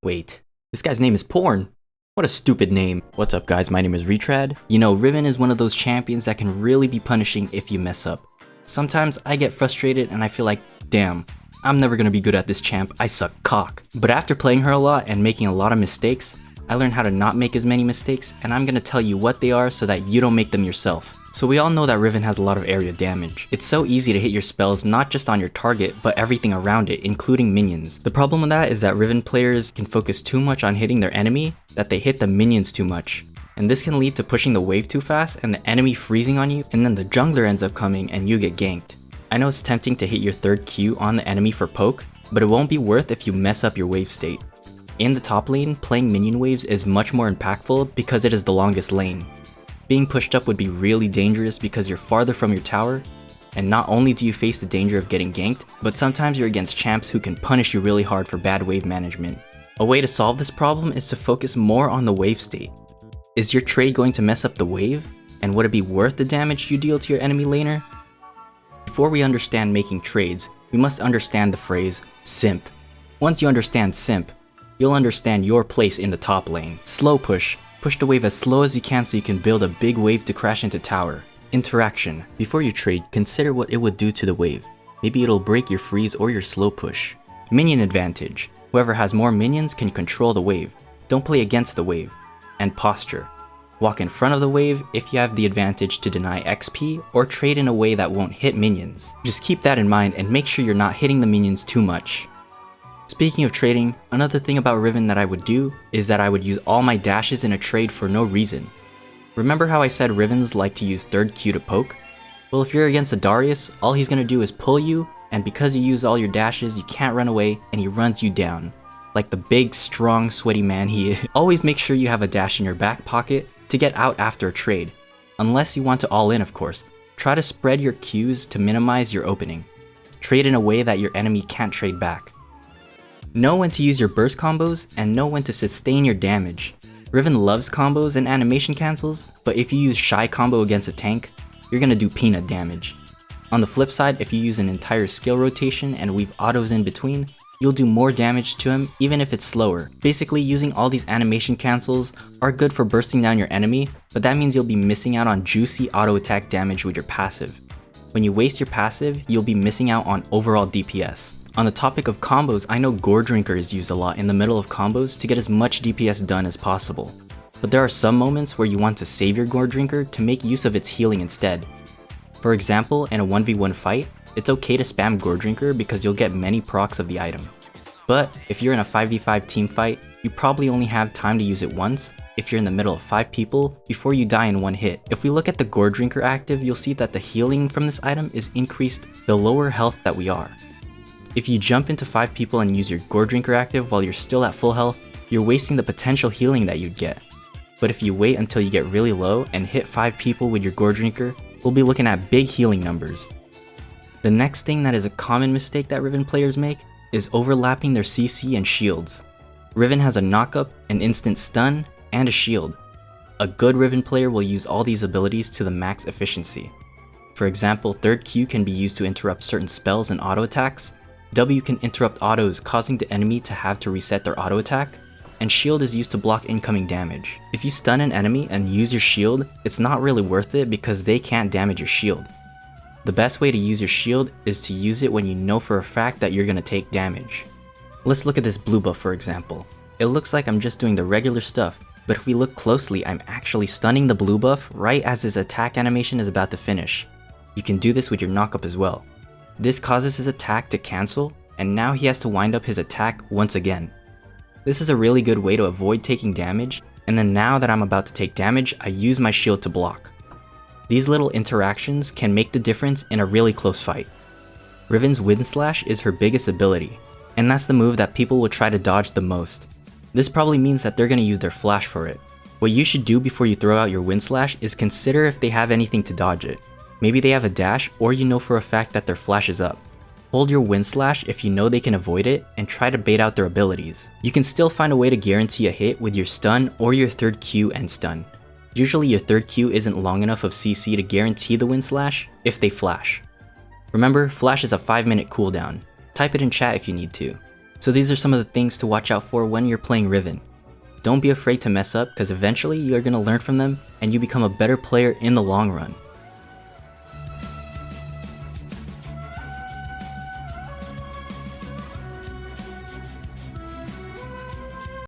Wait, this guy's name is Porn. What a stupid name. What's up guys, my name is Retrad. You know, Riven is one of those champions that can really be punishing if you mess up. Sometimes I get frustrated and I feel like, damn, I'm never gonna be good at this champ, I suck cock. But after playing her a lot and making a lot of mistakes, I learned how to not make as many mistakes, and I'm gonna tell you what they are so that you don't make them yourself. So we all know that Riven has a lot of area damage. It's so easy to hit your spells not just on your target, but everything around it, including minions. The problem with that is that Riven players can focus too much on hitting their enemy that they hit the minions too much. And this can lead to pushing the wave too fast and the enemy freezing on you, and then the jungler ends up coming and you get ganked. I know it's tempting to hit your third Q on the enemy for poke, but it won't be worth if you mess up your wave state. In the top lane, playing minion waves is much more impactful because it is the longest lane. Being pushed up would be really dangerous because you're farther from your tower, and not only do you face the danger of getting ganked, but sometimes you're against champs who can punish you really hard for bad wave management. A way to solve this problem is to focus more on the wave state. Is your trade going to mess up the wave? And would it be worth the damage you deal to your enemy laner? Before we understand making trades, we must understand the phrase, simp. Once you understand simp, you'll understand your place in the top lane. Slow push. Push the wave as slow as you can so you can build a big wave to crash into tower. Interaction. Before you trade, consider what it would do to the wave. Maybe it'll break your freeze or your slow push. Minion advantage. Whoever has more minions can control the wave. Don't play against the wave. And posture. Walk in front of the wave if you have the advantage to deny XP or trade in a way that won't hit minions. Just keep that in mind and make sure you're not hitting the minions too much. Speaking of trading, another thing about Riven that I would do is that I would use all my dashes in a trade for no reason. Remember how I said Rivens like to use third Q to poke? Well, if you're against a Darius, all he's gonna do is pull you, and because you use all your dashes, you can't run away, and he runs you down. Like the big, strong, sweaty man he is. Always make sure you have a dash in your back pocket to get out after a trade. Unless you want to all in, of course. Try to spread your Qs to minimize your opening. Trade in a way that your enemy can't trade back. Know when to use your burst combos, and know when to sustain your damage. Riven loves combos and animation cancels, but if you use shy combo against a tank, you're gonna do peanut damage. On the flip side, if you use an entire skill rotation and weave autos in between, you'll do more damage to him even if it's slower. Basically, using all these animation cancels are good for bursting down your enemy, but that means you'll be missing out on juicy auto attack damage with your passive. When you waste your passive, you'll be missing out on overall DPS. On the topic of combos, I know Gore Drinker is used a lot in the middle of combos to get as much DPS done as possible. But there are some moments where you want to save your Gore Drinker to make use of its healing instead. For example, in a 1v1 fight, it's okay to spam Gore Drinker because you'll get many procs of the item. But if you're in a 5v5 team fight, you probably only have time to use it once if you're in the middle of 5 people before you die in one hit. If we look at the Gore Drinker active, you'll see that the healing from this item is increased the lower health that we are. If you jump into 5 people and use your Gore Drinker active while you're still at full health, you're wasting the potential healing that you'd get. But if you wait until you get really low and hit 5 people with your Gore Drinker, we'll be looking at big healing numbers. The next thing that is a common mistake that Riven players make is overlapping their CC and shields. Riven has a knockup, an instant stun, and a shield. A good Riven player will use all these abilities to the max efficiency. For example, third Q can be used to interrupt certain spells and auto attacks, W can interrupt autos causing the enemy to have to reset their auto attack, and shield is used to block incoming damage. If you stun an enemy and use your shield, it's not really worth it because they can't damage your shield. The best way to use your shield is to use it when you know for a fact that you're gonna take damage. Let's look at this blue buff for example. It looks like I'm just doing the regular stuff, but if we look closely, I'm actually stunning the blue buff right as his attack animation is about to finish. You can do this with your knockup as well. This causes his attack to cancel, and now he has to wind up his attack once again. This is a really good way to avoid taking damage, and then now that I'm about to take damage, I use my shield to block. These little interactions can make the difference in a really close fight. Riven's Wind Slash is her biggest ability, and that's the move that people will try to dodge the most. This probably means that they're going to use their flash for it. What you should do before you throw out your Wind Slash is consider if they have anything to dodge it. Maybe they have a dash, or you know for a fact that their flash is up. Hold your Wind Slash if you know they can avoid it, and try to bait out their abilities. You can still find a way to guarantee a hit with your stun or your third Q and stun. Usually your third Q isn't long enough of CC to guarantee the Wind Slash if they flash. Remember, flash is a 5-minute cooldown. Type it in chat if you need to. So these are some of the things to watch out for when you're playing Riven. Don't be afraid to mess up, because eventually you are going to learn from them and you become a better player in the long run.